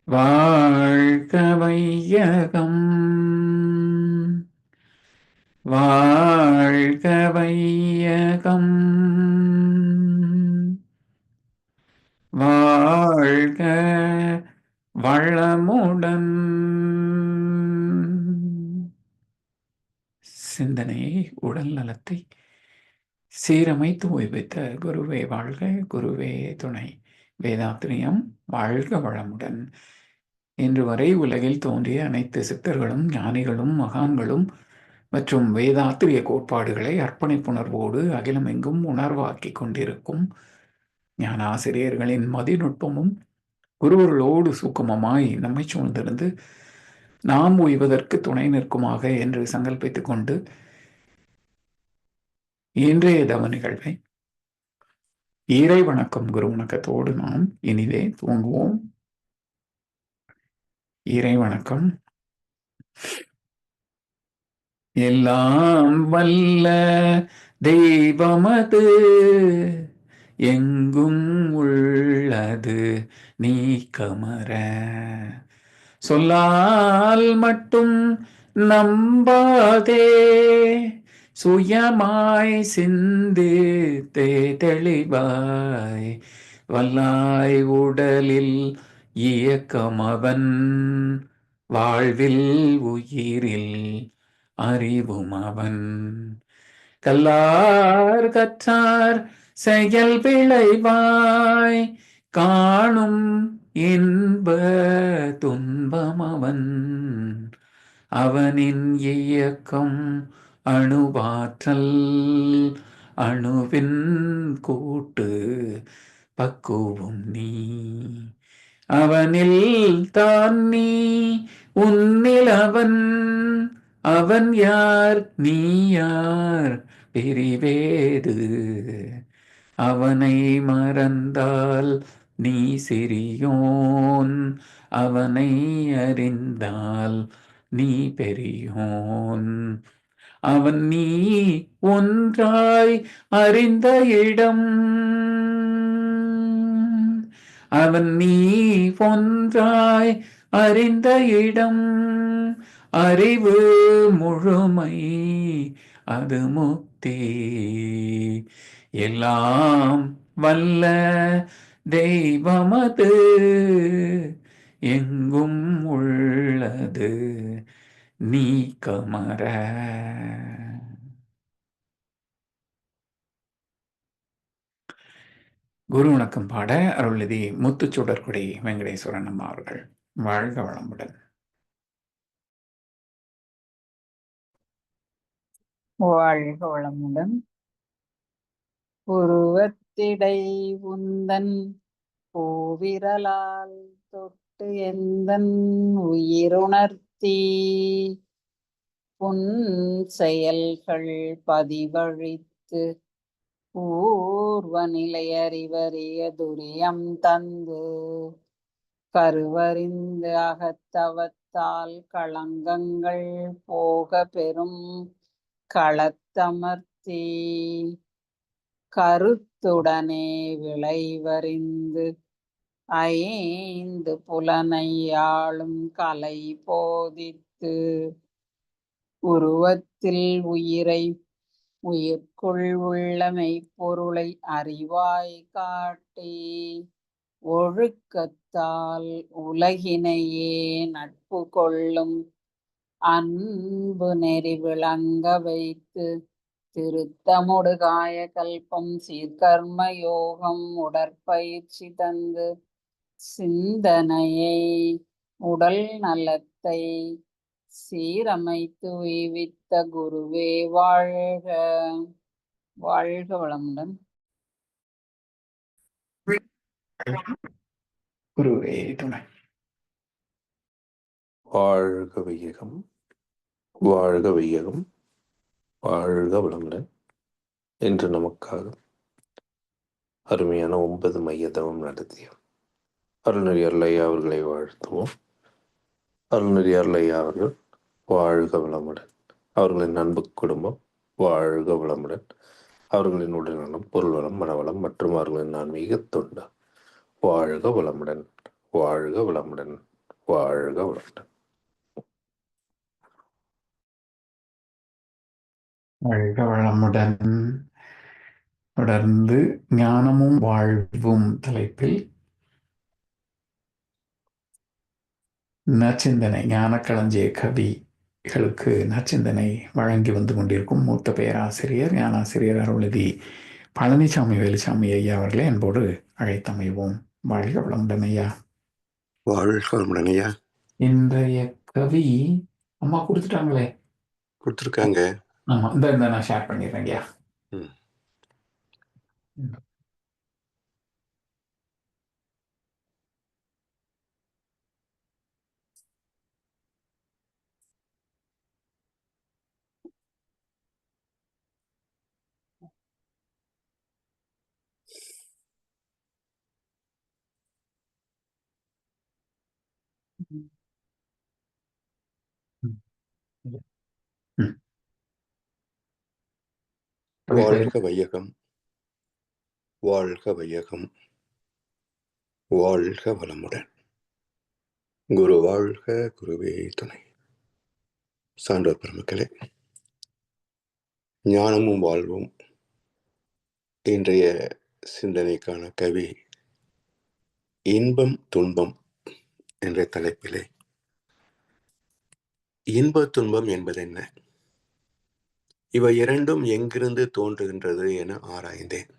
வாழ்க வையகம், வாழ்க வையகம், வாழ்க வளமுடன். சிந்தனையை, உடல் நலத்தை சீரமைத்து ஓய்வித்த குருவே வாழ்க, குருவே துணை. வேதாத்திரியம் வாழ்க வளமுடன். இன்று வரை உலகில் தோன்றிய அனைத்து சித்தர்களும் ஞானிகளும் மகான்களும் மற்றும் வேதாத்திரிய கோட்பாடுகளை அர்ப்பணிப்புணர்வோடு அகிலமெங்கும் உணர்வாக்கிக் கொண்டிருக்கும் ஞான ஆசிரியர்களின் மதிநுட்பமும் குருவர்களோடு சூக்குமமாய் நம்மை சூழ்ந்திருந்து நாம் ஓய்வதற்கு துணை நிற்குமாக என்று சங்கல்பித்துக் கொண்டு இன்றைய தவ நிகழ்வை இறை வணக்கம் குரு வணக்கத்தோடு நாம் இனிதே துவங்குவோம். இறை வணக்கம். எல்லாம் வல்ல தெய்வமது எங்கும் உள்ளது நீக்கமற, சொல்லால் மட்டும் நம்பாதே, சுயமாய் சிந்தித்தே தெளிவாய் வல்லாய் உடலில் இயக்கமவன், வாழ்வில் உயிரில் அறிவும் அவன், கல்லார் கற்றார் செயல் விளைவாய் காணும் இன்ப துன்பம் அவன், அவனின் இயக்கம் அணுவாற்றல், அணுவின் கூட்டு பக்குவம் நீ, அவனில் தான் நீ உன்னில் அவன், அவன் யார் நீ யார் பிரிவேது, அவனை மறந்தால் நீ சிறியோன், அவனை அறிந்தால் நீ பெரியோன், அவன் நீ ஒன்றாய் அறிந்த இடம், அவன் நீ ஒன்றாய் அறிந்த இடம், அறிவு முழுமை அது முக்தி, எல்லாம் வல்ல தெய்வமது எங்கும் உள்ளது நீக்கமற. குரு வணக்கம் பாட அருள்நிதி முத்துச்சுடர்குடி வெங்கடேஸ்வரன் அம்மா அவர்கள். வாழ்க வளமுடன். வாழ்க வளமுடன். உருவத்திடை உந்தன் பூவிரலால் தொட்டு எந்தன் உயிருணர்த்தி, புன் செயல்கள் பதிவழித்து பூர்வ நிலை அறிவறிய துரியம் தந்து, கருவறிந்து அகத்தவத்தால் களங்கங்கள் போக பெறும் களத்தமர்த்தி, கருத்துடனே விளைவறிந்து ஐந்து புலனை ஆளும் கலை போதித்து, உருவத்தில் உயிரை உயிர்க்குள் உள்ள மெய்ப்பொருளை அறிவாய் காட்டி, ஒழுக்கத்தால் உலகினையே நட்பு கொள்ளும் அன்பு நெறி விளங்க வைத்து, திருத்தமுடு காய கல்பம் சீர்கர்ம யோகம் உடற்பயிற்சி தந்து, சிந்தனையை உடல் நலத்தை சீரமைத்து உய்வித்த குருவே வாழ்க. வாழ்க வளமுடன். குருவே துணை. வாழ்க வையகம், வாழ்க வையகம், வாழ்க வளமுடன். என்று நமக்காக அருமையான 9 மைய தவம் நடத்திய அருள்நெறி அருளையா அவர்களை வாழ்த்துவோம். அருள்நெறி அருளையா அவர்கள் வாழ்க வளமுடன். அவர்களின் அன்பு குடும்பம் வாழ்க வளமுடன். அவர்களின் உடல்நலம், பொருள் வளம், மனவளம் மற்றும் அவர்களின் ஆன்மீக தொண்டு வாழ்க வளமுடன், வாழ்க வளமுடன், வாழ்க வளமுடன். வாழ்க வளமுடன். தொடர்ந்து ஞானமும் வாழ்வும் தலைப்பில் நற்சிந்தனை, ஞானக்களஞ்சிய கவிகளுக்கு நற்சிந்தனை வழங்கி வந்து கொண்டிருக்கும் மூத்த பேராசிரியர் ஞானாசிரியர் அருள்நிதி பழனிசாமி வேலுசாமி ஐயா அவர்களை அன்போடு அழைத்தமைவோம். வாழ்க வளமுடன் ஐயா. வாழ்க வளமுடன் ஐயா. இன்றைய கவி அம்மா கொடுத்துட்டாங்களே. கொடுத்துருக்காங்க. ஆமா, இந்த நான் ஷேர் பண்ணிடுறேன் ஐயா. வாழ்க வையகம், வாழ்க வையகம், வாழ்க வளமுடன். குரு வாழ்க, குருவே துணை. சான்றோர் பெருமக்களே, ஞானமும் வாழ்வும் இன்றைய சிந்தனைக்கான கவி இன்பம் துன்பம் என்ற தலைப்பிலே, இன்ப துன்பம் என்பது என்ன, இவை இரண்டும் எங்கிருந்து தோன்றுகின்றது என ஆராய்ந்தேன்.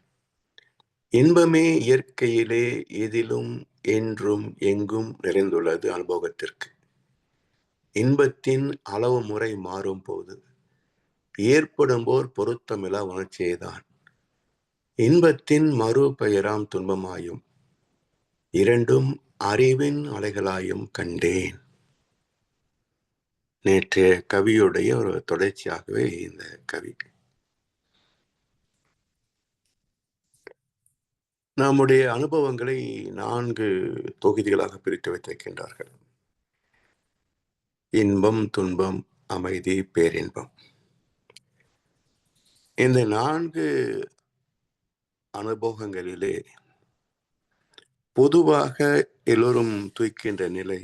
இன்பமே இயற்கையிலே எதிலும் என்றும் எங்கும் நிறைந்துள்ளது அனுபவத்திற்கு. இன்பத்தின் அளவு முறை மாறும் போது ஏற்படும்போர் பொருத்தமில்லா உணர்ச்சியைதான் இன்பத்தின் மறு பெயராம் துன்பமாயும் இரண்டும் அறிவின் அலைகளாயும் கண்டேன். நேற்றைய கவியுடைய ஒரு தொடர்ச்சியாகவே இந்த கவி. நம்முடைய அனுபவங்களை 4 தொகுதிகளாக பிரித்து வைத்திருக்கின்றார்கள். இன்பம், துன்பம், அமைதி, பேரின்பம். இந்த 4 அனுபவங்களிலே பொதுவாக எல்லோரும் தூக்கின்ற நிலை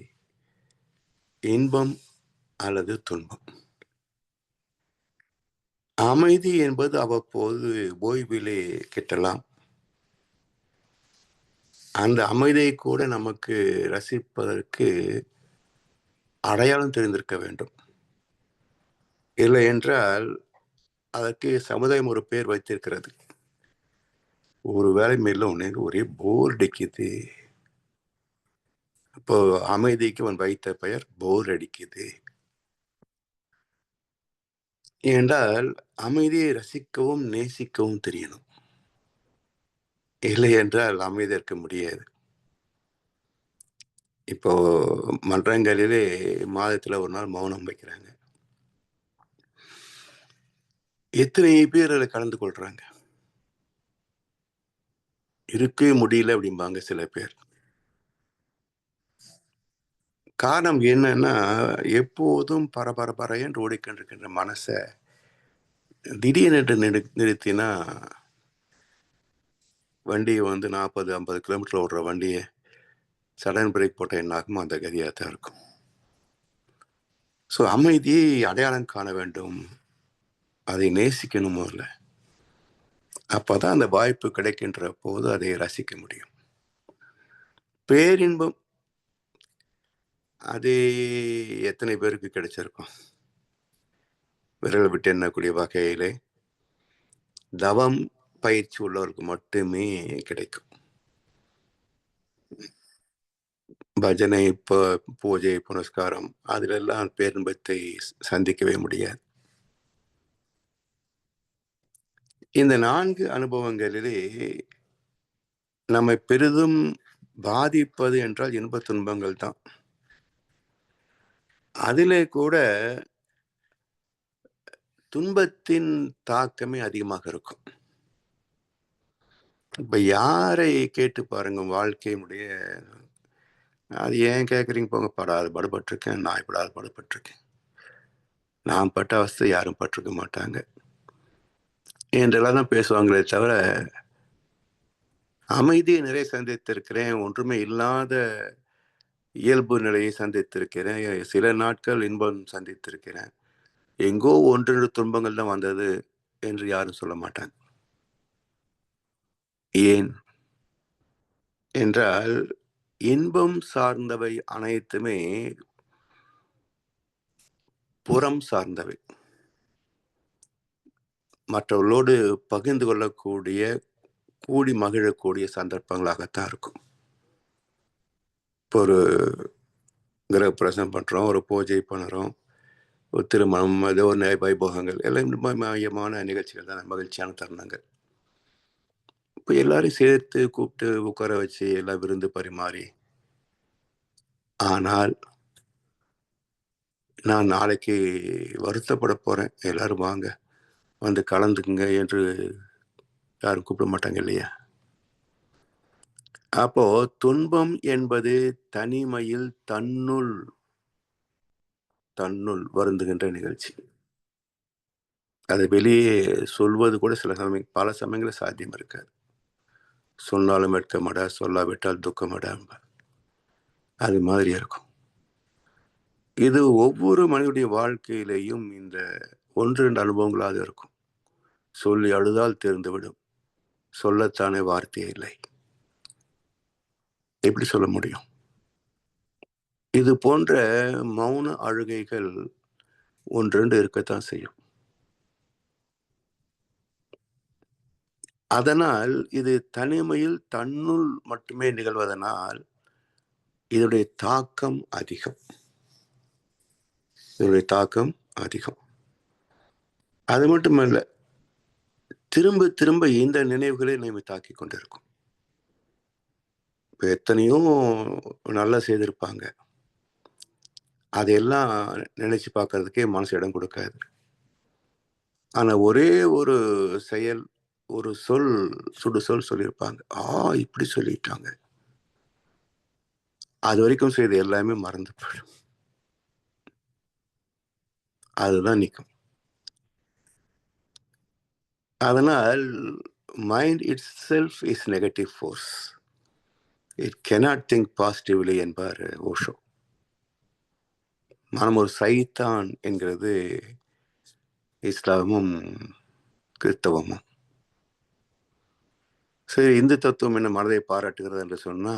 இன்பம் அல்லது துன்பம். அமைதி என்பது அவ்வப்போது ஓய்விலே கிட்டலாம். அந்த அமைதியை கூட நமக்கு ரசிப்பதற்கு அடையாளம் தெரிந்திருக்க வேண்டும். இல்லை என்றால் அதற்கு சமுதாயம் ஒரு பேர் வைத்திருக்கிறது. ஒரு வேலை மேல உனக்கு ஒரே போர் அடிக்குது. இப்போ அமைதிக்கு அவன் வைத்த பெயர் போர் அடிக்குது. என்றால் அமைதியை ரசிக்கவும் நேசிக்கவும் தெரியணும். இல்லை என்றால் அமைதி இருக்க முடியாது. இப்போ மன்றங்களிலே மாதத்துல ஒரு நாள் மௌனம் வைக்கிறாங்க. எத்தனை பேர் அதில் கலந்து கொள்றாங்க? இருக்கவே முடியல அப்படிம்பாங்க சில பேர். காரணம் என்னன்னா, எப்போதும் பரபர என்று ஓடிக்கொண்டிருக்கின்ற மனசை திடீரென்று நிறுத்தினா, வண்டியை 40-50 கிலோமீட்டர் ஓடுற வண்டியை சடன் பிரேக் போட்ட என்ன ஆகுமோ அந்த கதியாக தான் இருக்கும். ஸோ அமைதியை அடையாளம் காண வேண்டும், அதை நேசிக்கணும் முதல்ல. அப்பதான் அந்த வாய்ப்பு கிடைக்கின்ற போது அதை ரசிக்க முடியும். பேரின்பம் அது எத்தனை பேருக்கு கிடைச்சிருக்கும்? விரல் விட்டு எண்ணக்கூடிய வகையிலே தவம் பயிற்சி உள்ளவருக்கு மட்டுமே கிடைக்கும். பஜனை, பூஜை, புனஸ்காரம் அதிலெல்லாம் பேரின்பத்தை சந்திக்கவே முடியாது. இந்த 4 அனுபவங்களிலே நம்மை பெரிதும் பாதிப்பது என்றால் இன்ப துன்பங்கள் தான். அதிலே கூட துன்பத்தின் தாக்கமே அதிகமாக இருக்கும். இப்ப யாரை கேட்டு பாருங்க, வாழ்க்கையினுடைய அது ஏன் கேட்குறீங்க போங்க, படாது படுபட்டிருக்கேன், நான் இப்படாது படுபட்டிருக்கேன். நான் பட்ட அவஸ்தை யாரும் பட்டிருக்க மாட்டாங்க. என்றெல்லாம் தான் பேசுவாங்களே தவிர, அமைதியை நிறைய சந்தித்திருக்கிறேன். ஒன்றுமே இல்லாத இயல்பு நிலையை சந்தித்திருக்கிறேன். சில நாட்கள் இன்பம் சந்தித்திருக்கிறேன். எங்கோ 1, 2 துன்பங்கள் தான் வந்தது என்று யாரும் சொல்ல மாட்டாங்க. ஏன் என்றால், இன்பம் சார்ந்தவை அனைத்துமே புறம் சார்ந்தவை. மற்றவர்களோடு பகிர்ந்து கொள்ளக்கூடிய, கூடி மகிழக்கூடிய சந்தர்ப்பங்களாகத்தான் இருக்கும். இப்போ ஒரு கிரகப்பிரவேசம் பண்றோம், ஒரு பூஜை பண்ணுறோம், ஒரு திருமணம், ஏதோ ஒரு வைபோகங்கள் எல்லாம் இந்த மாதிரி மையமான நிகழ்ச்சிகள் தான், மகிழ்ச்சியான தருணங்கள். இப்போ எல்லாரையும் சேர்த்து கூப்பிட்டு உட்கார வச்சு எல்லாம் விருந்து பரிமாறி, ஆனால் நான் நாளைக்கு வருத்தப்பட போறேன், எல்லாரும் வாங்க வந்து கலந்துக்குங்க என்று யாரும் கூப்பிட மாட்டாங்க இல்லையா? அப்போ துன்பம் என்பது தனிமையில் தன்னுள் வருந்துகின்ற நிகழ்ச்சி. அதை வெளியே சொல்வது கூட பல சமயங்களில் சாத்தியம் இருக்காது. சொன்னாலும் வெட்கமடா, சொல்லாவிட்டால் துக்கமடா, அது மாதிரி இருக்கும். இது ஒவ்வொரு மனிதனுடைய வாழ்க்கையிலேயும் இந்த 1, 2 அனுபவங்களாக இருக்கும். சொல்லி அழுதால் தெரிந்துவிடும், சொல்லத்தானே வார்த்தையே இல்லை. எப்படி சொல்ல முடியும்? இது போன்ற மௌன அழுகைகள் 1, 2 இருக்கத்தான் செய்யும். அதனால் இது தனிமையில் தன்னுள் மட்டுமே நிகழ்வதனால் இதனுடைய தாக்கம் அதிகம். அது மட்டுமல்ல, திரும்ப திரும்ப இந்த நினைவுகளை நம்மை தாக்கி கொண்டிருக்கும். இப்போ எத்தனையோ நல்லா செய்திருப்பாங்க, அதையெல்லாம் நினைச்சு பார்க்கறதுக்கே மனசு இடம் கொடுக்காது. ஆனா ஒரே ஒரு செயல், ஒரு சுடு சொல் சொல்லியிருப்பாங்க, இப்படி சொல்லிட்டாங்க, அது வரைக்கும் செய்த எல்லாமே மறந்து போயிடும். அதுதான் நிற்கும். அதனால் mind it self is negative force. It cannot think positively என்பார் ஓஷோ. மனம் ஒரு சைத்தான் என்கிறது இஸ்லாமும் கிறிஸ்தவமும். சரி, இந்து தத்துவம் என்ன மனதை பாராட்டுகிறது என்று சொன்னா,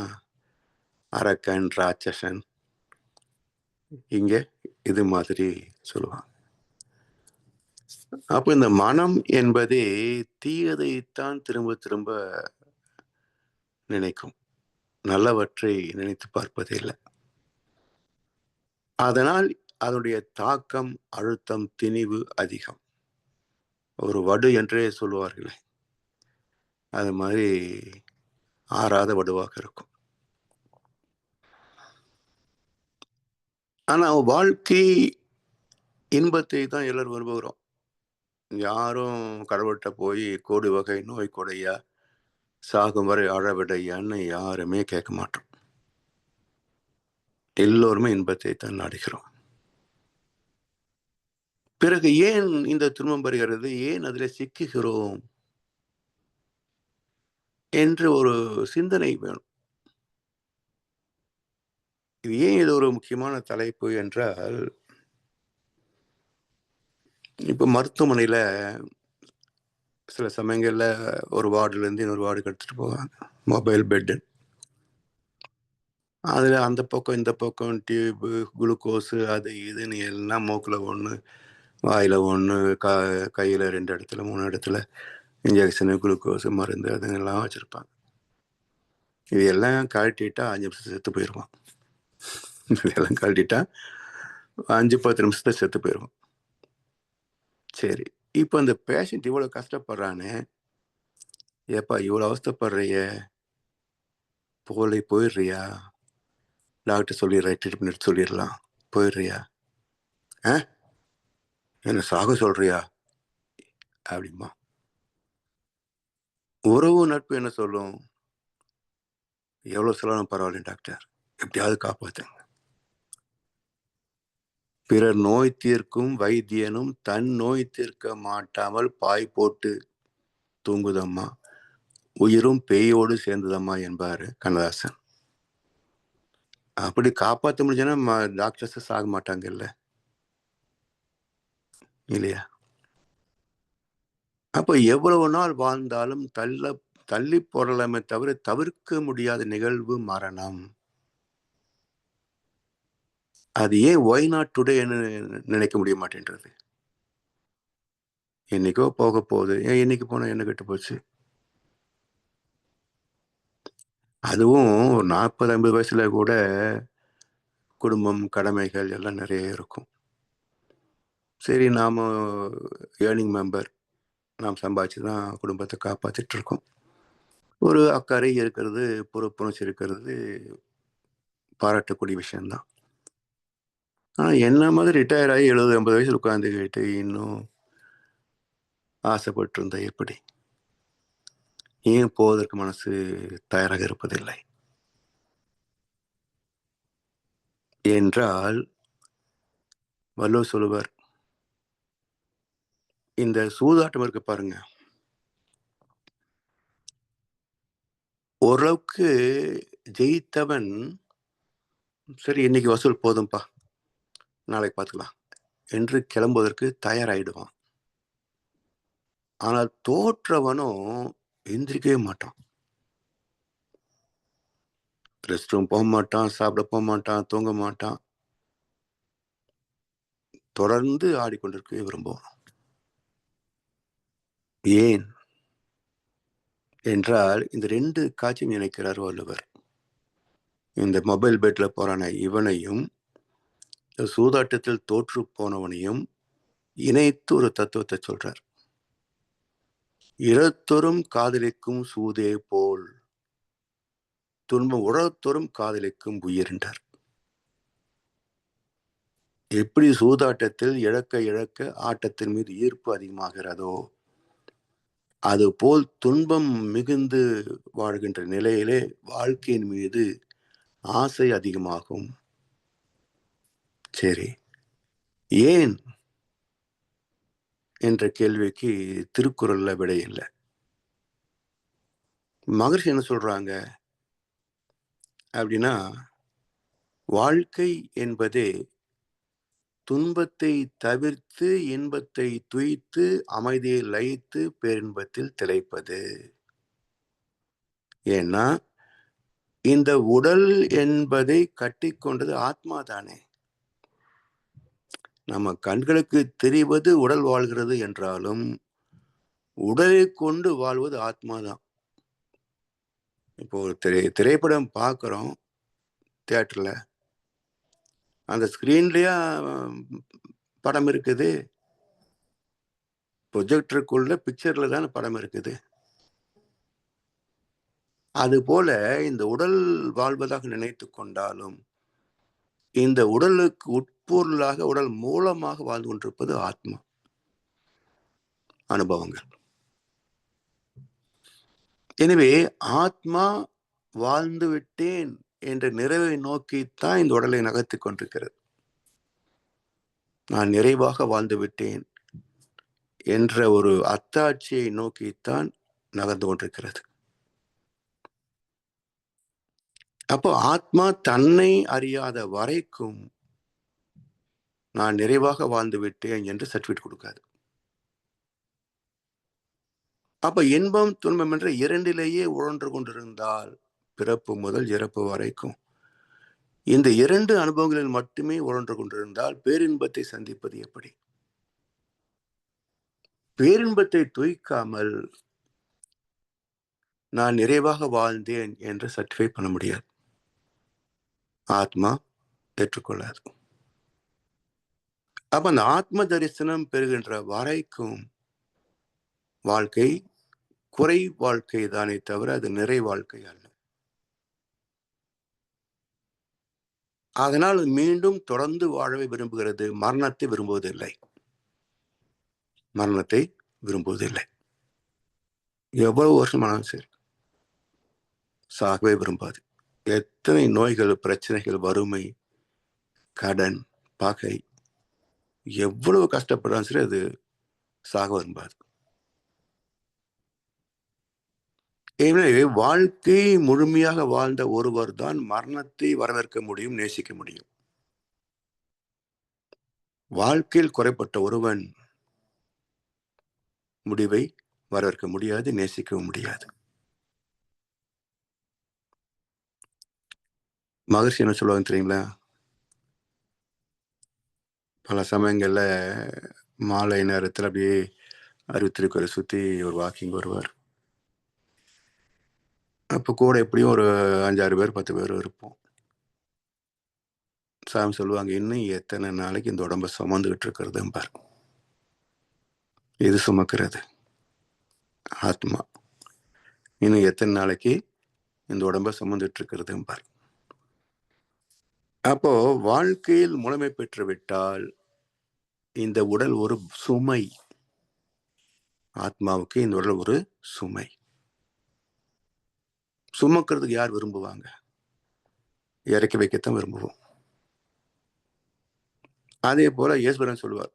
அரக்கன், ராட்சசன், இங்க இது மாதிரி சொல்லுவாங்க. அப்போ இந்த மனம் என்பதே தீயதைத்தான் திரும்ப திரும்ப நினைக்கும், நல்லவற்றை நினைத்து பார்ப்பதே இல்லை. அதனால் அதனுடைய தாக்கம், அழுத்தம், திணிவு அதிகம். ஒரு வடு என்றே சொல்லுவார்களே, அது மாதிரி ஆறாத வடுவாக இருக்கும். ஆனா வாழ்க்கை இன்பத்தை தான் எல்லாரும் விரும்புகிறோம். யாரும் கடவுள்கிட்ட போய் கோடி வகை நோய் கொடையா, சாகும் வரை அழவிடையான்னு யாருமே கேட்க மாட்டோம். எல்லோருமே இன்பத்தை தான் நாடுகிறோம். பிறகு ஏன் இந்த துன்பம் வருகிறது, ஏன் அதில் சிக்குகிறோம் என்று ஒரு சிந்தனை வேணும். இது ஏன் இது ஒரு முக்கியமான தலைப்பு என்றால், இப்போ மருத்துவமனையில் சில சமயங்களில் ஒரு வார்டுலேருந்து இன்னொரு வார்டுக்கு எடுத்துகிட்டு போவாங்க, மொபைல் பெட்டு. அதில் அந்த பக்கம் இந்த பக்கம் டியூபு, குளுக்கோஸு, அது இதுன்னு எல்லாம் மூக்கில் ஒன்று, வாயில் ஒன்று, கையில் 2 இடத்துல 3 இடத்துல இன்ஜெக்ஷனு, குளுக்கோஸு, மருந்து, அதுங்கெல்லாம் வச்சுருப்பாங்க. இது எல்லாம் கழட்டிட்டா 5 நிமிஷம் செத்து போயிடுவான். இதெல்லாம் கழட்டிட்டா 5-10 நிமிஷத்துல செத்து போயிடுவான். சரி, இப்போ அந்த பேஷண்ட் இவ்வளோ கஷ்டப்படுறானே, ஏப்பா இவ்வளோ அவஸ்தப்படுறிய, போயிடுறியா, டாக்டர் சொல்லிடுறேன், ட்ரீட்மெண்ட் சொல்லிடலாம், போயிடுறியா, என்ன சாக சொல்றியா அப்படிமா. உறவு நட்பு என்ன சொல்லும், எவ்வளோ சொல்லணும் பரவாயில்ல டாக்டர், எப்படியாவது காப்பாத்துங்க. பிறர் நோய் தீர்க்கும் வைத்தியனும் தன் நோய் தீர்க்க மாட்டாமல் பாய் போட்டு தூங்குதம்மா, உயிரும் பேயோடு சேர்ந்ததம்மா என்பாரு கண்ணதாசன். அப்படி காப்பாற்ற முடிஞ்சுன்னா டாக்டர்ஸ் சாக மாட்டாங்கல்ல, இல்லையா? அப்ப எவ்வளவு நாள் வாழ்ந்தாலும் தள்ளி போடலாமே தவிர தவிர்க்க முடியாத நிகழ்வு மரணம். அது ஏன் ஒய் நாட் டுடே நினைக்க முடிய மாட்டேன்றது? என்னைக்கோ போக போகுது, ஏன் இன்னைக்கு போனா என்ன கெட்டு போச்சு? அதுவும் ஒரு 40-50 வயசுல கூட குடும்பம், கடமைகள் எல்லாம் நிறைய இருக்கும். சரி, நாம ஏர்னிங் மெம்பர், நாம் சம்பாதிச்சுதான் குடும்பத்தை காப்பாத்திட்டு இருக்கோம். ஒரு அக்கறை இருக்கிறது, பொறுப்புணர்ச்சி இருக்கிறது பாராட்டக்கூடிய விஷயம்தான். ஆனா என்ன மாதிரி ரிட்டையர் ஆகி 70-80 வயசுல உட்காந்துக்கிட்டு இன்னும் ஆசைப்பட்டு இருந்தா எப்படி? ஏன் போவதற்கு மனசு தயாராக இருப்பதில்லை என்றால், வள்ளுவர் சொல்லுவார், இந்த சூதாட்டம் இருக்கு பாருங்க, ஓரளவுக்கு ஜெயித்தவன் சரி இன்னைக்கு வசூல் போதும்பா, நாளைக்கு பார்த்துக்கலாம் என்று கிளம்புவதற்கு தயாராயிடுவான். ஆனால் தோற்றவனும் எந்திரிக்கவே மாட்டான். ரெஸ்ட் ரூம் போக மாட்டான், சாப்பிட போக மாட்டான், தூங்க மாட்டான். தொடர்ந்து ஆடிக்கொண்டிருக்கவே விரும்புவான். ஏன் என்றால், இந்த 2 காட்சியும் இணைக்கிறார் வள்ளுவர். இந்த மொபைல் பெட்ல போறான இவனையும் சூதாட்டத்தில் தோற்று போனவனையும் இணைத்து ஒரு தத்துவத்தை சொல்றார். இறத்தொரும் காதலிக்கும் சூதே போல் துன்பம் உறத்தொரும் காதலிக்கும் உயிர்ன்றார். எப்படி சூதாட்டத்தில் இழக்க இழக்க ஆட்டத்தின் மீது ஈர்ப்பு அதிகமாகிறதோ, அதுபோல் துன்பம் மிகுந்து வாழ்கின்ற நிலையிலே வாழ்க்கையின் மீது ஆசை அதிகமாகும். சரி, ஏன் என்ற கேள்விக்கு திருக்குறள்ல விடை இல்லை. மகர்ஷி என்ன சொல்றாங்க அப்படின்னா, வாழ்க்கை என்பதே துன்பத்தை தவிர்த்து இன்பத்தை துய்த்து அமைதியை லயித்து பேரின்பத்தில் திளைப்பது. ஏன்னா இந்த உடல் என்பதை கட்டி கொண்டது ஆத்மா தானே. நம்ம கண்களுக்கு தெரிவது உடல் வாழ்கிறது என்றாலும் உடலை கொண்டு வாழ்வது ஆத்மா தான். இப்போ ஒரு திரைப்படம் பார்க்குறோம் தியேட்டர்ல, அந்த ஸ்கிரீன்லயா படம் இருக்குது? ப்ரொஜெக்டருக்குள்ள பிக்சர்ல தானே படம் இருக்குது. அதுபோல இந்த உடல் வாழ்வதாக நினைத்து கொண்டாலும் இந்த உடலுக்கு உட்பொருளாக உடல் மூலமாக வாழ்ந்து கொண்டிருப்பது ஆத்மா அனுபவங்கள். எனவே ஆத்மா வாழ்ந்து விட்டேன் என்ற நிறைவை நோக்கித்தான் இந்த உடலை நகர்த்தி கொண்டிருக்கிறது. நான் நிறைவாக வாழ்ந்து விட்டேன் என்ற ஒரு அத்தாட்சியை நோக்கித்தான் நகர்ந்து கொண்டிருக்கிறது. அப்போ ஆத்மா தன்னை அறியாத வரைக்கும் நான் நிறைவாக வாழ்ந்து விட்டேன் என்று சர்டிபிகேட் கொடுக்காது. அப்ப இன்பம் துன்பம் என்ற இரண்டிலேயே உழன்று கொண்டிருந்தால், பிறப்பு முதல் இறப்பு வரைக்கும் இந்த 2 அனுபவங்களில் மட்டுமே உழன்று கொண்டிருந்தால் பேரின்பத்தை சந்திப்பது எப்படி? பேரின்பத்தை துய்க்காமல் நான் நிறைவாக வாழ்ந்தேன் என்று சர்டிஃபை பண்ண முடியாது. ஆத்மா ஏற்றுக்கொள்ளாது. அப்ப அந்த ஆத்ம தரிசனம் பெறுகின்ற வரைக்கும் வாழ்க்கை குறை வாழ்க்கை தானே தவிர அது நிறை வாழ்க்கை அல்ல. அதனால் மீண்டும் தொடர்ந்து வாழவே விரும்புகிறது, மரணத்தை விரும்புவதில்லை. மரணத்தை விரும்புவதில்லை. எவ்வளவு வருஷம் ஆனாலும் சரி சாகவே விரும்பாது. எத்தனை நோய்கள், பிரச்சனைகள், வறுமை, கடன், பகை, எவ்வளவு கஷ்டப்படாலும் சரி அது சாக விரும்பாது. எனவே வாழ்க்கை முழுமையாக வாழ்ந்த ஒருவர் தான் மரணத்தை வரவேற்க முடியும், நேசிக்க முடியும். வாழ்க்கையில் குறைப்பட்ட ஒருவன் முடிவை வரவேற்க முடியாது, நேசிக்கவும் முடியாது. மகர்ஷி என்ன சொல்லுவாங்க தெரியுங்களா? பல சமயங்கள்ல மாலை நேரத்தில் அப்படியே அறிவுத்திருக்கரை சுற்றி ஒரு வாக்கிங் வருவார். அப்போ கூட எப்படியும் ஒரு 5-6 பேர் 10 பேர் இருப்போம். சாமி சொல்லுவாங்க, இன்னும் எத்தனை நாளைக்கு இந்த உடம்ப சுமந்துகிட்டு இருக்கிறதும்பார். எது சுமக்கிறது? ஆத்மா. இன்னும் எத்தனை நாளைக்கு இந்த உடம்ப சுமந்துட்டு இருக்கிறதும்பார். அப்போ வாழ்க்கையில் முழுமை பெற்று விட்டால் இந்த உடல் ஒரு சுமை. ஆத்மாவுக்கு இந்த உடல் ஒரு சுமை. சுமக்கிறதுக்கு யார் விரும்புவாங்க? இறக்கி வைக்கத்தான் விரும்புவோம். அதே போல ஈஸ்வரன் சொல்லுவார்,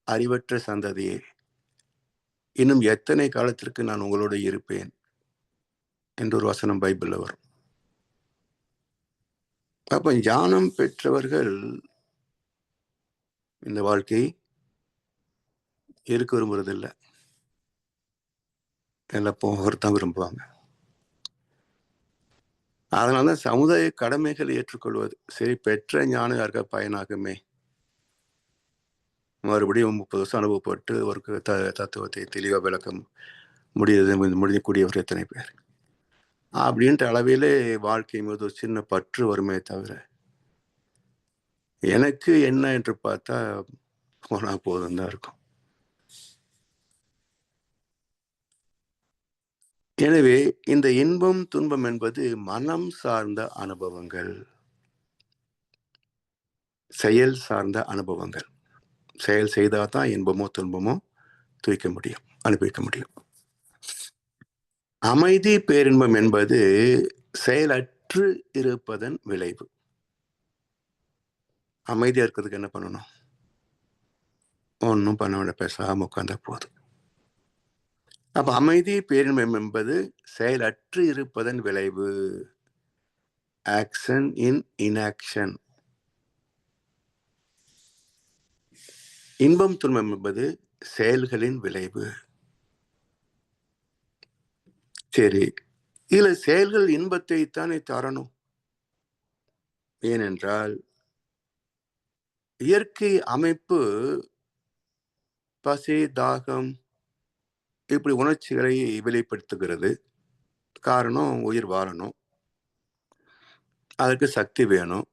அறிவற்ற சந்ததியே, இன்னும் எத்தனை காலத்திற்கு நான் உங்களோட இருப்பேன் என்ற ஒரு வசனம் பைபிள்ல வரும். அப்ப ஞானம் பெற்றவர்கள் இந்த வாழ்க்கை இருக்க விரும்புறதில்லை, எல்லாம் போகத்தான் விரும்புவாங்க. அதனால சமுதாய கடமைகளை ஏற்றுக்கொள்வது. சரி, பெற்ற ஞானம் யாருக்கா பயனாகுமே, மறுபடியும் 30 வருஷம் அனுபவப்பட்டு ஒரு தத்துவத்தை தெளிவாக விளக்க முடியக்கூடியவர் எத்தனை பேர்? அப்படின்ற அளவிலே வாழ்க்கை மீது ஒரு சின்ன பற்று வருமே தவிர, எனக்கு என்ன என்று பார்த்தா போனா போதும் தான் இருக்கும். எனவே இந்த இன்பம் துன்பம் என்பது மனம் சார்ந்த அனுபவங்கள், செயல் சார்ந்த அனுபவங்கள். செயல் செய்தால் தான் இன்பமோ துன்பமோ தூய்க்க முடியும், அனுபவிக்க முடியும். அமைதி பேரின்பம் என்பது செயலற்று இருப்பதன் விளைவு. அமைதியா இருக்கிறதுக்கு என்ன பண்ணணும்? ஒன்றும் பண்ண வேண்டிய, பேசாம உட்கார்ந்தா போதும். அப்ப அமைதி பேரின்பம் என்பது செயலற்று இருப்பதன் விளைவு. ஆக்ஷன் இன் இன்ஆக்ஷன். இன்பம் துன்பம் என்பது செயல்களின் விளைவு. சரி, இதுல செயல்கள் இன்பத்தை தானே தரணும். ஏனென்றால் இயற்கை அமைப்பு பசி, தாகம் இப்படி உணர்ச்சிகளை வெளிப்படுத்துகிறது. காரணம், உயிர் வாழணும், அதற்கு சக்தி வேணும்.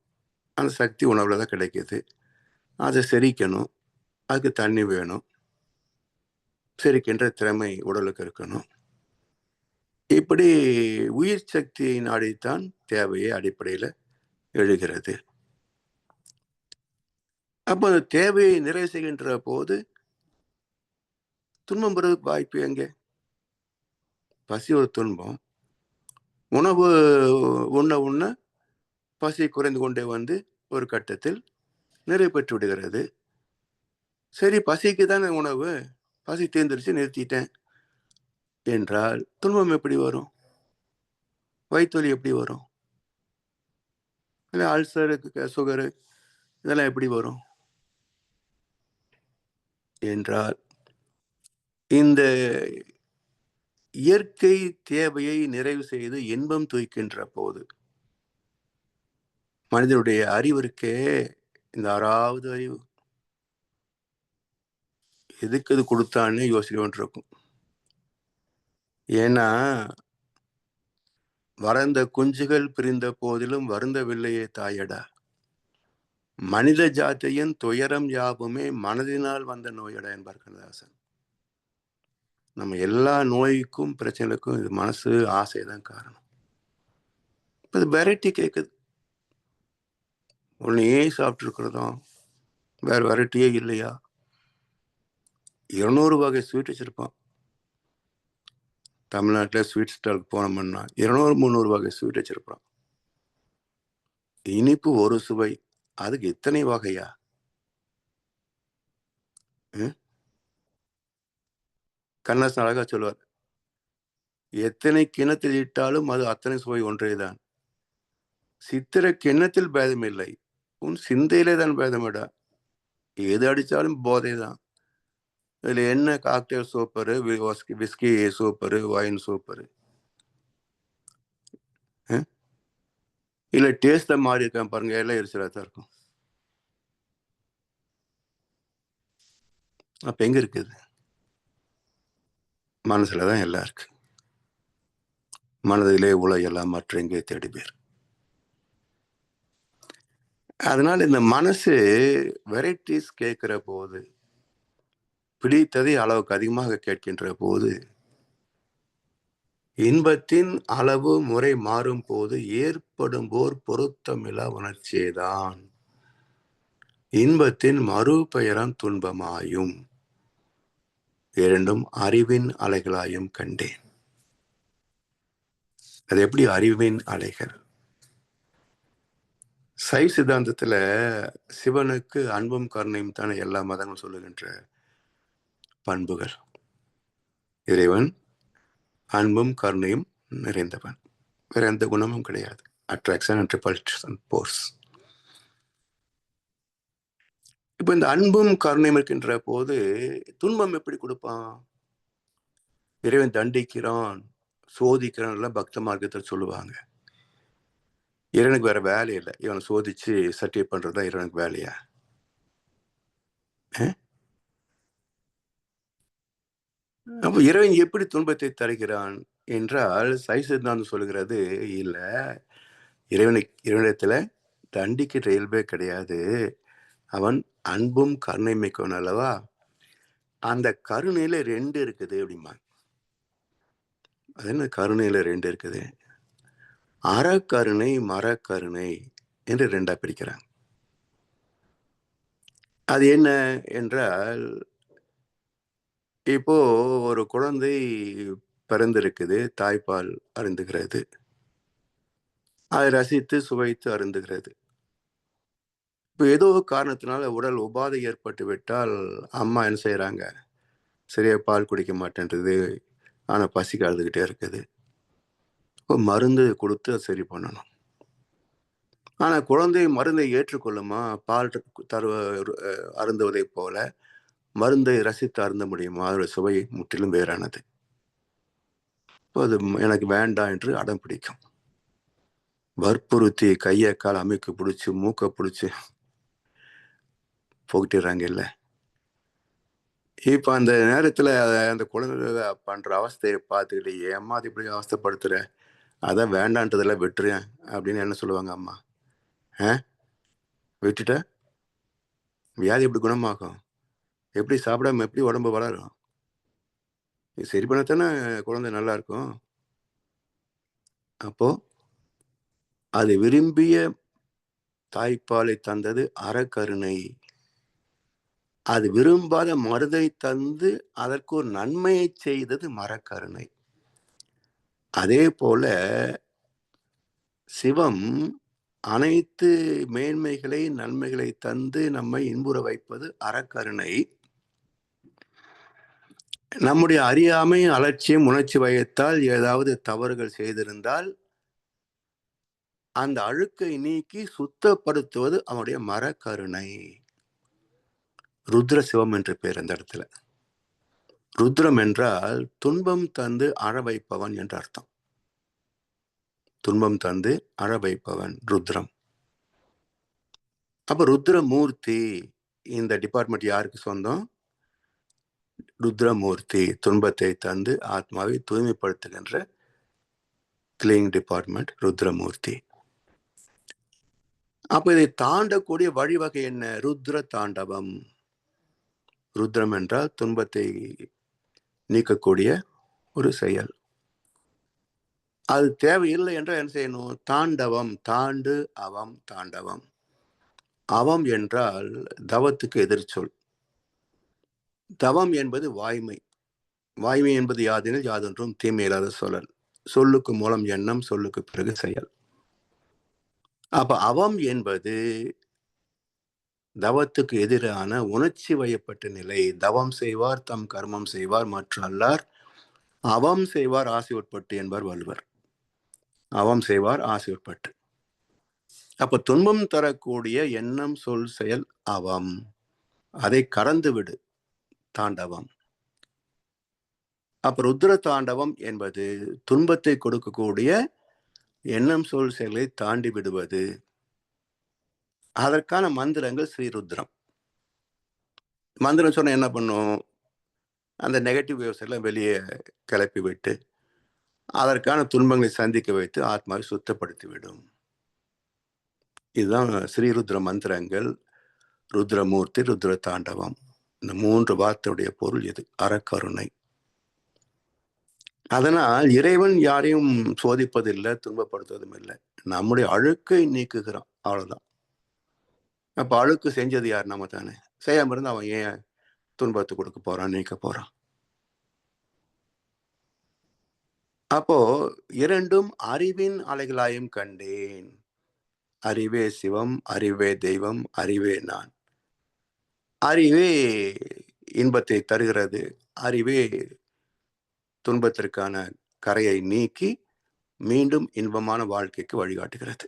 அந்த சக்தி உணவுல தான் கிடைக்கிது. அதை செரிக்கணும், அதுக்கு தண்ணி வேணும், செரிக்கின்ற திறமை உடலுக்கு இருக்கணும். இப்படி உயிர் சக்தியை நாடித்தான் தேவையை அடிப்படையில் எழுகிறது. அப்போ அந்த தேவையை நிறைவு செய்கின்ற போது துன்பம் பெறுவதற்கு வாய்ப்பு எங்கே? பசி ஒரு துன்பம். உணவு உண்ண பசி குறைந்து கொண்டே வந்து ஒரு கட்டத்தில் நிறைவு பெற்று விடுகிறது. சரி, பசிக்கு தானே உணவு, பசி தீர்ந்துருச்சு, நிறுத்திட்டேன் என்றால் துன்பம் எப்படி வரும்? வயிற்றுவலி எப்படி வரும்? இல்லை அல்சரு, சுகரு இதெல்லாம் எப்படி வரும் என்றால், இந்த இயற்கை தேவையை நிறைவு செய்து இன்பம் தூய்க்கின்ற போது மனிதனுடைய அறிவு இருக்கே, இந்த 6வது அறிவு, எதுக்கு அது கொடுத்தான்னு யோசிக்க வேண்டியிருக்கும். ஏன்னா, வறந்த குஞ்சுகள் பிரிந்த போதிலும் வருந்தவில்லையே தாயடா, மனித ஜாத்தியின் துயரம் யாவுமே மனதினால் வந்த நோயடா என்பார் கண்ணதாசன். நம்ம எல்லா நோய்க்கும் பிரச்சனைக்கும் இது மனசு, ஆசைதான் காரணம். இது வெரைட்டி கேட்குது. ஒன்னே சாப்பிட்டு இருக்கிறதும் வேற வெரைட்டியே இல்லையா? 200 வகை ஸ்வீட் வச்சிருப்பான். தமிழ்நாட்டில் ஸ்வீட் ஸ்டாலுக்கு போனோம்னா 200-300 வகை ஸ்வீட் வச்சிருப்பான். இனிப்பு ஒரு சுவை, அதுக்கு இத்தனை வகையா? கண்ணதாசன் அழகா சொல்லுவார், எத்தனை கிண்ணத்தில் இட்டாலும் அது அத்தனை சுவை ஒன்றேதான். சித்திர கிண்ணத்தில் பேதம் இல்லை, உன் சிந்தையிலே தான் பேதமிடா. எது அடிச்சாலும் போதை தான். இதுல என்ன cocktail super, whisky super, wine super, இல்ல டேஸ்ட்ல மாறி இருக்கான் பாருங்க, எல்லாம் எரிச்சலா தான் இருக்கும். அப்ப எங்க இருக்குது? மனசுலதான் எல்லாம் இருக்கு. மனதிலே உலகெல்லாம் மற்ற எங்கே தேடி பேர். அதனால இந்த மனசு வெரைட்டிஸ் கேட்கிற போது, பிடித்ததை அளவுக்கு அதிகமாக கேட்கின்ற போது, இன்பத்தின் அளவு முறை மாறும் போது ஏற்படும் போர் பொருத்தமில்லா உணர்ச்சியேதான் இன்பத்தின் மறுபெயராம் துன்பமாயும் இரண்டும் அறிவின் அலைகளாயும் கண்டேன். அது எப்படி அறிவின் அலைகள்? சைவ சித்தாந்தத்துல சிவனுக்கு அன்பும் கருணையும் தானே எல்லா மதங்களும் சொல்லுகின்ற பண்புகள். இறைவன் அன்பும் கருணையும் நிறைந்தவன், வேற எந்த குணமும் கிடையாது. Attraction and repulsion force. இப்ப இந்த அன்பும் கருணையும் இருக்கின்ற போது துன்பம் எப்படி கொடுப்பான்? இறைவன் தண்டிக்கிறான், சோதிக்கிறான் எல்லாம் பக்த மார்க்கத்தில் சொல்லுவாங்க. இறைவனுக்கு வேற வேலை இல்லை, இவனை சோதிச்சு சர்டிஃபை பண்றதுதான் இறைவனுக்கு வேலையா? அப்ப இறைவன் எப்படி துன்பத்தை தருகிறான் என்றால், சைவ சித்தாந்தம் சொல்லுகிறது, இல்ல, இறைவனிடத்துல தண்டிக்கிற இயல்பே கிடையாது. அவன் அன்பும் கருணை மிக்கவன் அல்லவா? அந்த கருணையில 2 இருக்குது அப்படிமா. அது என்ன கருணையில 2 இருக்குது? அறக்கருணை மரக்கருணை என்று 2ஆ பிரிக்கிறாங்க. அது என்ன என்றால், இப்போ ஒரு குழந்தை பிறந்திருக்குது, தாய்ப்பால் அருந்துகிறது, அதை ரசித்து சுவைத்து அருந்துகிறது. இப்போ ஏதோ காரணத்தினால உடல் உபாதை ஏற்பட்டு விட்டால் அம்மா என்ன செய்யறாங்க? சரியா பால் குடிக்க மாட்டேன்றது, ஆனா பசிக்கு அழுதுகிட்டே இருக்குது. இப்போ மருந்து கொடுத்து அதை சரி பண்ணணும். ஆனா குழந்தை மருந்தை ஏற்றுக்கொள்ளுமா? பால் அருந்துவதை போல மருந்தை ரசித்து அருந்த முடியுமா? அதோட சுவை முற்றிலும் வேறானது. இப்போ அது எனக்கு வேண்டாம் என்று அடம் பிடிக்கும். வற்புறுத்தி கையை கால் அமைக்க பிடிச்சி மூக்க பிடிச்சி போகிட்டுறாங்க இல்ல. இப்ப அந்த நேரத்துல அந்த குழந்தை பண்ற அவஸ்தையை பார்த்துக்கிட்டு, ஏம்மா அது இப்படி அவஸ்தைப்படுத்துற, அதான் வேண்டான்றதெல்லாம் விட்டுறேன் அப்படின்னு என்ன சொல்லுவாங்க அம்மா? விட்டுட்ட வியாதி எப்படி குணமாகும்? எப்படி சாப்பிடாம எப்படி உடம்பு வளரும்? சரி பண்ணத்தானே குழந்தை நல்லா இருக்கும். அப்போ அது விரும்பிய தாய்ப்பாலை தந்தது அறக்கருணை. அது விரும்பாத மருதை தந்து அதற்கு ஒரு நன்மையை செய்தது மரக்கருணை. அதே போல சிவம் அனைத்து மேன்மைகளை நன்மைகளை தந்து நம்மை இன்புற வைப்பது அறக்கருணை. நம்முடைய அறியாமை, அலட்சியம், உணர்ச்சி வயத்தால் ஏதாவது தவறுகள் செய்திருந்தால் அந்த அழுக்கை நீக்கி சுத்தப்படுத்துவது அவனுடைய மரக்கருணை. ருத்ர சிவம் என்று பேர் அந்த இடத்துல. ருத்ரம் என்றால் துன்பம் தந்து அழ வைப்பவன் என்று அர்த்தம். துன்பம் தந்து அழ வைப்பவன் ருத்ரம். அப்ப ருத்ரமூர்த்தி, இந்த டிபார்ட்மெண்ட் யாருக்கு சொந்தம்? ருத்ரமூர்த்தி, துன்பத்தை தந்து ஆத்மாவை தூய்மைப்படுத்துகின்ற கிளீனிங் டிபார்ட்மெண்ட் ருத்ரமூர்த்தி. அப்ப இதை தாண்டக்கூடிய வழிவகை என்ன? ருத்ர தாண்டவம். ருத்ரம் என்றால் துன்பத்தை நீக்கக்கூடிய ஒரு செயல். அது தேவையில்லை என்றால் என்ன செய்யணும்? தாண்டவம். தாண்டு அவம் தாண்டவம். அவம் என்றால் தவத்துக்கு எதிர்ச்சொல். தவம் என்பது வாய்மை. வாய்மை என்பது யாதெனில் யாதொன்றும் தீமையில்லாத சொல்லல். சொல்லுக்கு மூலம் எண்ணம், சொல்லுக்கு பிறகு செயல். அப்ப அவம் என்பது தவத்துக்கு எதிரான உணர்ச்சி வயப்பட்ட நிலை. தவம் செய்வார் தம் கர்மம் செய்வார், மற்ற அல்லார் அவம் செய்வார் ஆசை உட்பட்டு என்பார் வள்ளுவர். அவம் செய்வார் ஆசை உட்பட்டு. அப்ப துன்பம் தரக்கூடிய எண்ணம், சொல், செயல் அவம். அதை கடந்து விடு, தாண்டவம். அப்ப ருத்ர தாண்டவம் என்பது துன்பத்தை கொடுக்கக்கூடிய எண்ணம், சொல், செயலை தாண்டி விடுவது. அதற்கான மந்திரங்கள் ஸ்ரீருத்ரம். மந்திரம் சொன்ன என்ன பண்ணும்? அந்த நெகட்டிவ் வேவ்ஸ் எல்லாம் வெளியே கிளப்பி விட்டு அதற்கான துன்பங்களை சந்திக்க வைத்து ஆத்மாவை சுத்தப்படுத்தி விடும். இதுதான் ஸ்ரீருத்ர மந்திரங்கள். ருத்ரமூர்த்தி, ருத்ர தாண்டவம். இந்த 3 வார்த்தையுடைய பொருள் இது, அறக்கருணை. அதனால் இறைவன் யாரையும் சோதிப்பதில்லை, துன்பப்படுத்துவதும் இல்லை. நம்முடைய அழுக்கை நீக்குகிறான், அவ்வளவுதான். அப்ப அழுக்கு செஞ்சது யார்? நம்ம தானே. செய்யாம இருந்து அவன் ஏன் துன்பத்தை கொடுக்க போறான், நீக்க போறான்? அப்போ இரண்டும் அறிவின் அலைகளாயும் கண்டேன். அறிவே சிவம், அறிவே தெய்வம், அறிவே நான். அறிவே இன்பத்தை தருகிறது, அறிவே துன்பத்திற்கான கரையை நீக்கி மீண்டும் இன்பமான வாழ்க்கைக்கு வழிகாட்டுகிறது.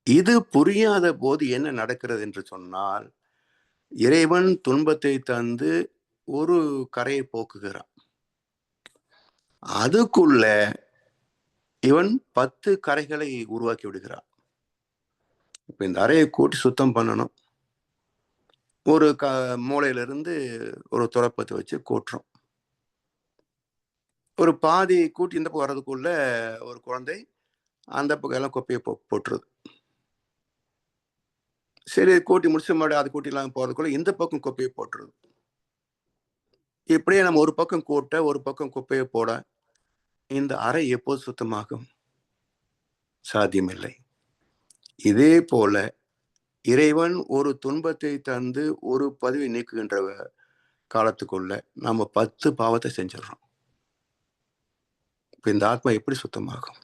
இது புரியாத போது என்ன நடக்கிறது என்று சொன்னால், இறைவன் துன்பத்தை தந்து ஒரு கரையை போக்குகிறான். அதுக்குள்ள இவன் 10 கரைகளை உருவாக்கி விடுகிறான். இப்ப இந்த அறையை கூட்டி சுத்தம் பண்ணணும். ஒரு மூளையிலிருந்து ஒரு துறப்பத்தை வச்சு கூட்டுறோம். ஒரு பாதி கூட்டி இந்த பக்கம் வர்றதுக்குள்ள ஒரு குழந்தை அந்த பக்கம் எல்லாம் கொப்பையை போட்டுருது. சரி, கூட்டி முடிச்ச மாடு அது கூட்டிலாம் போறதுக்குள்ள இந்த பக்கம் கொப்பையை போட்டுருது. இப்படியே நம்ம ஒரு பக்கம் கூட்ட, ஒரு பக்கம் குப்பையை போட இந்த அறை எப்போது சுத்தமாகும்? சாத்தியமில்லை. இதே போல இறைவன் ஒரு துன்பத்தை தந்து ஒரு பதிவை நீக்குகின்ற காலத்துக்குள்ள நம்ம 10 பாவத்தை செஞ்சிடறோம். இப்ப இந்த ஆத்மா எப்படி சுத்தமாகும்?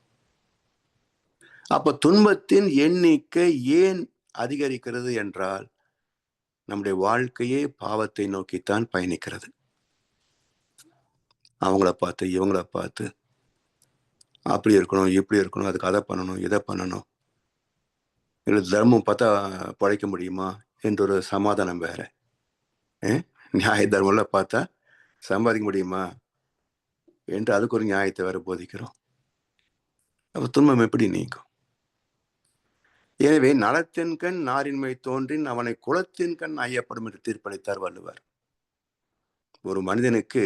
அப்ப துன்பத்தின் எண்ணிக்கை ஏன் அதிகரிக்கிறது என்றால், நம்முடைய வாழ்க்கையே பாவத்தை நோக்கித்தான் பயணிக்கிறது. அவங்கள பார்த்து, இவங்கள பார்த்து, அப்படி இருக்கணும், இப்படி இருக்கணும், அதுக்கு அதை பண்ணணும், இதை பண்ணணும், இல்லை தர்மம் பார்த்தா பழைக்க முடியுமா என்ற ஒரு சமாதானம் வேற. நியாய தர்மம்லாம் பார்த்தா சம்பாதிக்க முடியுமா என்று அதுக்கு ஒரு நியாயத்தை வேற போதிக்கிறோம். அப்ப துன்பம் எப்படி நீங்கும்? எனவே நலத்தின் கண் நாரின்மை தோன்றின் அவனை குலத்தின் கண் ஐயப்படும் என்று தீர்ப்பளித்தார் வள்ளுவர். ஒரு மனிதனுக்கு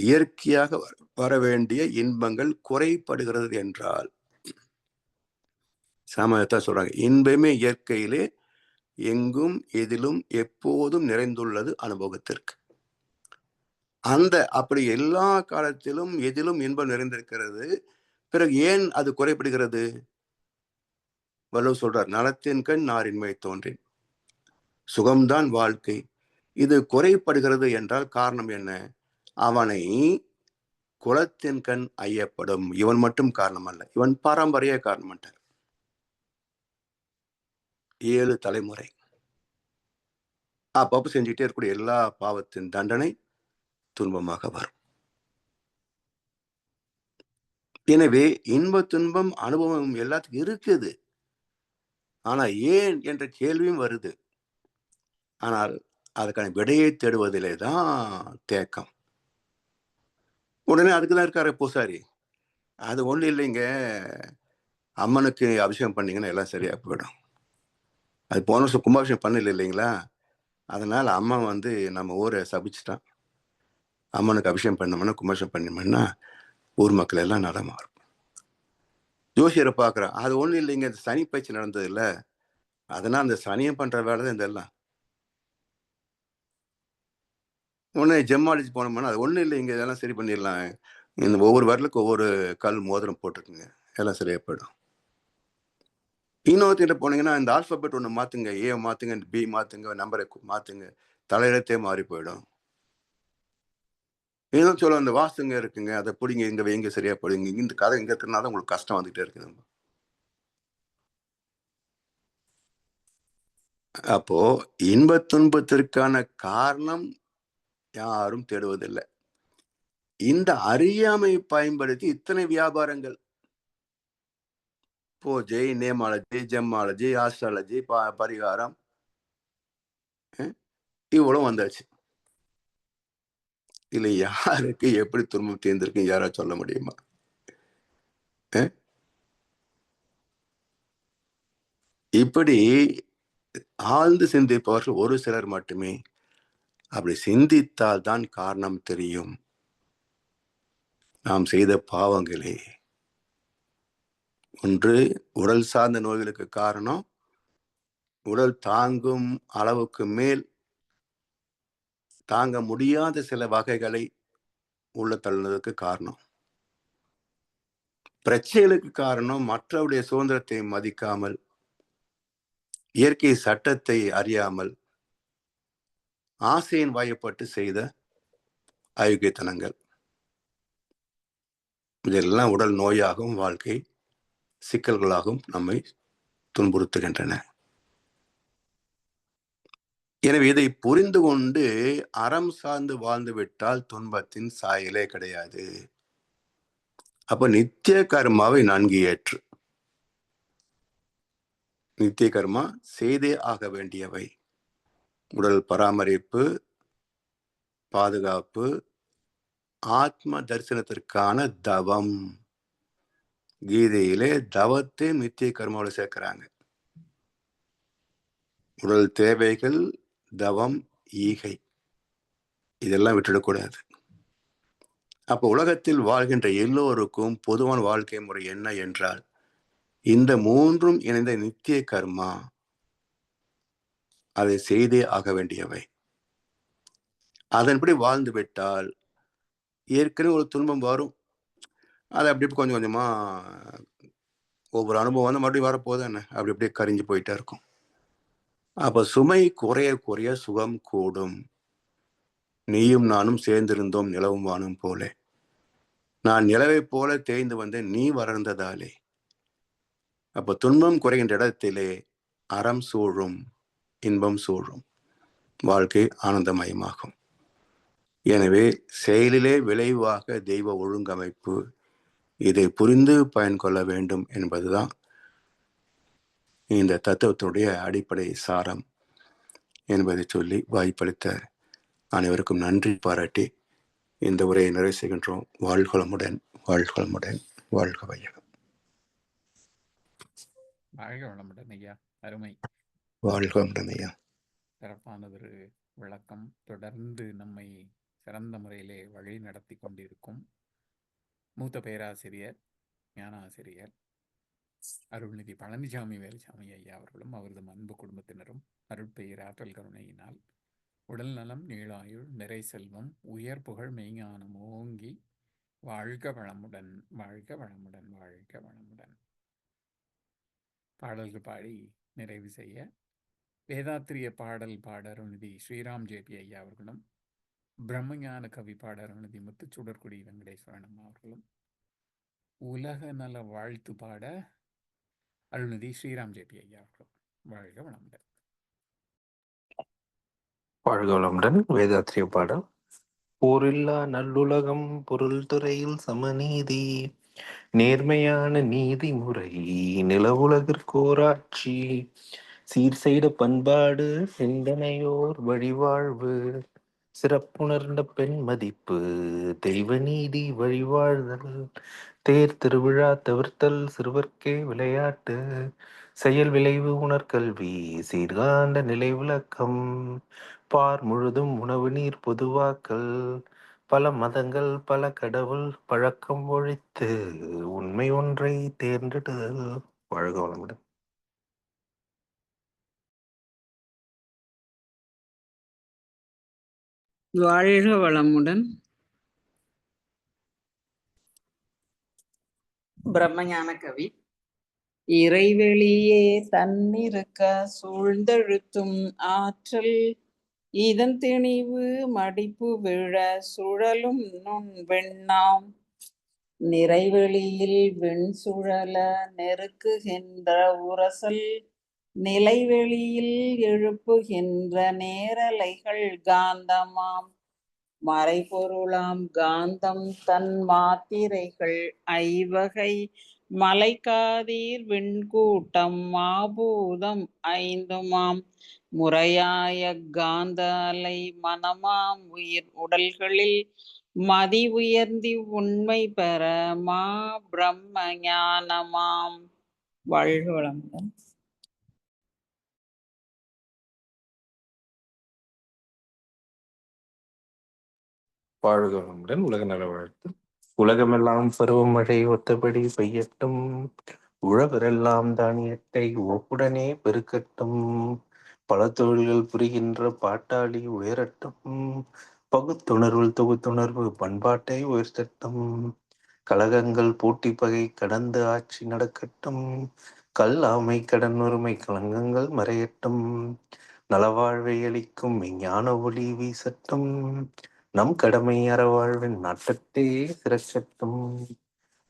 இயற்கையாக வர வேண்டிய இன்பங்கள் குறைபடுகிறது என்றால், சாமானியத்தான் சொல்றாங்க, இன்பமே இயற்கையிலே எங்கும் எதிலும் எப்போதும் நிறைந்துள்ளது அனுபவத்திற்கு. அப்படி எல்லா காலத்திலும் எதிலும் இன்பம் நிறைந்திருக்கிறது. பிறகு ஏன் அது குறைபடுகிறது? வள்ளுவர் சொல்றார், நலத்தின் கண் நாரின்மை தோன்றின். சுகம்தான் வாழ்க்கை. இது குறைபடுகிறது என்றால் காரணம் என்ன? அவனை குலத்தின் கண் ஐயப்படும். இவன் மட்டும் காரணம் அல்ல, இவன் பாரம்பரிய காரணம் அல்ல. 7 தலைமுறை அப்பப்ப செஞ்சுக்கிட்டே இருக்கக்கூடிய எல்லா பாவத்தின் தண்டனை துன்பமாக வரும். எனவே இன்ப துன்பம் அனுபவம் எல்லாத்துக்கும் இருக்குது. ஆனா ஏன் என்ற கேள்வியும் வருது. ஆனால் அதுக்கான விடையை தேடுவதிலே தான் தேக்கம். உடனே அதுக்குதான் இருக்காரு பூசாரி, அது ஒண்ணு இல்லைங்க, அம்மனுக்கு அபிஷேகம் பண்ணீங்கன்னா எல்லாம் சரியா போயிடும். அது போன வருஷம் கும்பாபிஷேகம் பண்ணல இல்லைங்களா, அதனால அம்மா நம்ம ஊரை சபிச்சுட்டான். அம்மனுக்கு அபிஷேகம் பண்ணோம்னா, கும்பாபிஷேகம் பண்ணோம்னா ஊர் மக்கள் எல்லாம் நலமா இருக்கும். ஜோசியரை பார்க்குறான், அது ஒன்றும் இல்லைங்க, இந்த சனி பயிற்சி நடந்தது இல்லை, அதனால் அந்த சனியம் பண்ணுற வேலை தான் இதெல்லாம். உடனே ஜெம்மாலஜி போனோம்னா, அது ஒன்றும் இல்லைங்க, இதெல்லாம் சரி பண்ணிடலாம், இந்த ஒவ்வொரு வரலுக்கு ஒவ்வொரு கல் மோதிரம் போட்டுருக்குங்க, எல்லாம் சரியாக போயிடும். இன்னொருத்திட்ட போனீங்கன்னா, இந்த ஆல்ஃபபெட் ஒன்று மாற்றுங்க, ஏ மாற்றுங்க, பி மாற்றுங்க, நம்பரை மாற்றுங்க, தலையிலத்தே மாறி போயிடும். இன்னும் சொல்ல, அந்த வாஸ்துங்க இருக்குங்க, அதை பிடிங்க, இங்கே வைங்க, சரியா போடுங்க, இந்த கதை இங்கே இருக்கிறனால உங்களுக்கு கஷ்டம் வந்துகிட்டே இருக்குது. அப்போ இன்ப துன்பத்திற்கான காரணம் யாரும் தேடுவதில்லை. இந்த அறியாமை பயன்படுத்தி இத்தனை வியாபாரங்கள், பூஜை, நேமாலஜி, ஜெம்மாலஜி, ஆஸ்ட்ராலஜி, பரிகாரம், இவ்வளவு வந்தாச்சு. இல்ல யாருக்கு எப்படி துன்பம் தேர்ந்திருக்கு யாராவது சொல்ல முடியுமா? இப்படி ஆழ்ந்து சிந்திப்பவர்கள் ஒரு சிலர் மட்டுமே. அப்படி சிந்தித்தால் தான் காரணம் தெரியும். நாம் செய்த பாவங்களே. ஒன்று, உடல் சார்ந்த நோய்களுக்கு காரணம் உடல் தாங்கும் அளவுக்கு மேல் தாங்க முடியாத சில வகைகளை உள்ள தள்ளுவதற்கு காரணம். பிரச்சனைகளுக்கு காரணம் மற்றவருடைய சுதந்திரத்தை மதிக்காமல், இயற்கை சட்டத்தை அறியாமல், ஆசையின் வாயப்பட்டு செய்த அயோக்கியத்தனங்கள். இதெல்லாம் உடல் நோயாகவும் வாழ்க்கை சிக்கல்களாகவும் நம்மை துன்புறுத்துகின்றன. எனவே இதை புரிந்து கொண்டு அறம் சார்ந்து வாழ்ந்து விட்டால் துன்பத்தின் சாயலே கிடையாது. அப்ப நித்திய கர்மாவை நன்கு ஏற்று. நித்திய கர்மா செய்தே ஆக வேண்டியவை. உடல் பராமரிப்பு, பாதுகாப்பு, ஆத்ம தரிசனத்திற்கான தவம். கீதையிலே தவத்தை நித்திய கர்மாவில் சேர்க்கிறாங்க. உடல் தேவைகள், தவம், ஈகை, இதெல்லாம் விட்டுடக்கூடாது. அப்ப உலகத்தில் வாழ்கின்ற எல்லோருக்கும் பொதுவான வாழ்க்கை முறை என்ன என்றால், இந்த மூன்றும் இணைந்த நித்திய கர்மா, அதை செய்தே ஆக வேண்டியவை. அதன்படி வாழ்ந்து விட்டால் ஏற்கனவே ஒரு துன்பம் வரும், அது அப்படி கொஞ்சம் கொஞ்சமா ஒவ்வொரு அனுபவம் வந்து மறுபடியும் வரப்போகுது என்ன, அப்படி அப்படியே கரிஞ்சு போயிட்டே இருக்கும். அப்ப சுமை குறைய குறைய சுகம் கூடும். நீயும் நானும் சேர்ந்திருந்தோம் நிலவும் வானும் போல. நான் நிலவை போல தேய்ந்து வந்தேன் நீ வளர்ந்ததாலே. அப்ப துன்பம் குறைகின்ற இடத்திலே அறம் சூழும், இன்பம் சூழும், வாழ்க்கை ஆனந்தமயமாகும். எனவே செயலிலே விளைவாக தெய்வ ஒழுங்கமைப்பு. இதை புரிந்து பயன் கொள்ள வேண்டும் என்பதுதான் இந்த தத்துவத்தினுடைய அடிப்படை சாரம் என்பதை சொல்லி வாய்ப்பளித்த அனைவருக்கும் நன்றி பாராட்டி இந்த உரையை நிறைவு செய்கின்றோம். வாழ்வளமுடன், வாழ்வளமுடன், வாழ்க வையகம். வாழ்க வளமுடன் ஐயா. அருமை. வாழ்க வளமுடன் ஐயா. சிறப்பானதொரு விளக்கம். தொடர்ந்து நம்மை சிறந்த முறையிலே வழி நடத்தி கொண்டிருக்கும் மூத்த பேராசிரியர், ஞானாசிரியர் அருள்நிதி பழனிசாமி வேலுசாமி ஐயா அவர்களும் அவரது அன்பு குடும்பத்தினரும் அருட்பெயர் ஆற்றல் கருணையினால் உடல் நலம், நீளாயுள், நிறை செல்வம், உயர் புகழ், மெய்ஞானம் ஓங்கி வாழ்க வளமுடன், வாழ்க வளமுடன், வாழ்க வளமுடன். பாடல்கள் பாடி நிறைவு செய்ய வேதாத்திரிய பாடல் பாட அருள்நிதி ஸ்ரீராம் ஜேபி ஐயா அவர்களும், பிரம்மஞான கவி பாட அருள்நிதி முத்துச்சுடர்குடி வெங்கடேஸ்வரன் அம்மா அவர்களும், உலக நல வாழ்த்து பாட அருள்நிதி ஸ்ரீராம் ஜேபி ஐயா அவர்களும். வாழ்க வளமுடன். வாழ்க வளமுடன். வேதாத்திரிய பாடல். போரில்லா நல்லுலகம், பொருள் துறையில் சமநீதி, நேர்மையான நீதிமுறை, நிலவுலகிற்கோராட்சி, சீர் செய்த பண்பாடு, சிந்தனையோர் வழிவாழ்வு, சிறப்புணர்ந்த பெண் மதிப்பு, தெய்வ நீதி வழிவாழ்தல், தேர் திருவிழா தவிர்த்தல், சிறுவர்க்கே விளையாட்டு, செயல் விளைவு உணர்கல்வி, சீர்காந்த நிலை விளக்கம், பார் முழுதும் உணவு நீர் பொதுவாக்கல், பல மதங்கள் பல கடவுள் பழக்கம் ஒழித்து உண்மை ஒன்றை தேர்ந்தெடுதல். வாழ்க வளமுடன். வாழ்க வளமுடன். பிரம்மஞான கவி. இறைவெளியே தன்னிருக்க சூழ்ந்தழுத்தும் ஆற்றல், இதன் திணிவு மடிப்பு விழ சுழலும் நுண் வெண்ணாம், நிறைவெளியில் வெண் சுழல நெருக்குகின்ற உரசல், நிலைவெளியில் எழுப்புகின்ற நேரலைகள் காந்தமாம், மறைபொருளாம் காந்தம் தன் மாத்திரைகள் ஐவகை மலைக்காதீர் விண்கூட்டம் மாபூதம் ஐந்துமாம் முறையாய காந்த அலை மனமாம் உயிர் உடல்களில் மதி உயர்ந்தி உண்மை பெற மா பிரம்ம ஞானமாம். வாழ்க வளமுடன். வாழ்க வளமுடன். உலக நல வாழ்த்து. உலகமெல்லாம் பருவமழை ஒத்தபடி பெய்யட்டும். உழவரெல்லாம் தானியத்தை ஒப்புடனே பெருக்கட்டும். பல தொழில்கள் புரிகின்ற பாட்டாளி உயரட்டும். பகுத்துணர்வில் தொகுத்துணர்வு பண்பாட்டை உயர்த்தட்டும். கழகங்கள் போட்டி பகை கடந்து ஆட்சி நடக்கட்டும். கல்லாமை கடன் உரிமை களங்கங்கள் மறையட்டும். நலவாழ்வை அளிக்கும் விஞ்ஞான ஒளி வீசட்டும். நம் கடமை அறவாழ்வின் நாட்டத்தே சிறக்கட்டும்.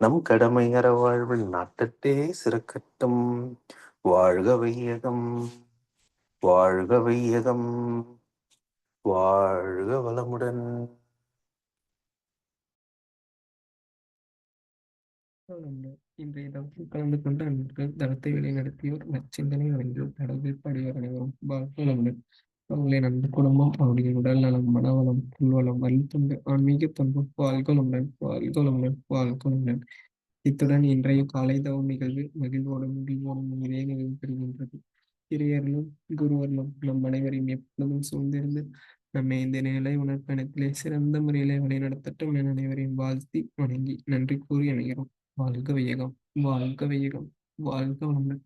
நம் கடமை அறவாழ்வின் நாட்டத்தே சிறக்கட்டும். வாழ்க வையகம், வாழ்க வையகம், வாழ்க வளமுடன். இன்றைய தவத்தில் கலந்து கொண்ட அன்பர்கள் தளத்தை வழிநடத்தியோர் நற்சிந்தனை வழங்கியோர் தடவில் பாடியோர் அனைவரும் வாழ்வுடன் அவர்களை நண்பு குடும்பம் அவருடைய உடல் நலம் மனவளம் உள்வளம் வலித்தொண்டு ஆன்மீக தொண்டு வாழ்கொளமுடன் வாழ்கொளமுடன் வாழ்கொளமுடன். இத்துடன் இன்றைய காலை தவம் நிகழ்வு மகிழ்வோடும் இதே நிகழ்வு பெறுகின்றது. இறையர்களும் குருவர்களும் நம் அனைவரையும் எப்பொழுதும் சூழ்ந்திருந்து நம்மை இந்த நிலை உணர்ப்பணத்திலே சிறந்த முறையிலே வழிநடத்தட்டும் என அனைவரையும் வாழ்த்தி வணங்கி நன்றி கூறி அணைகிறோம். வாழ்க வையகம், வாழ்க வையகம், வாழ்க வளமுடன்.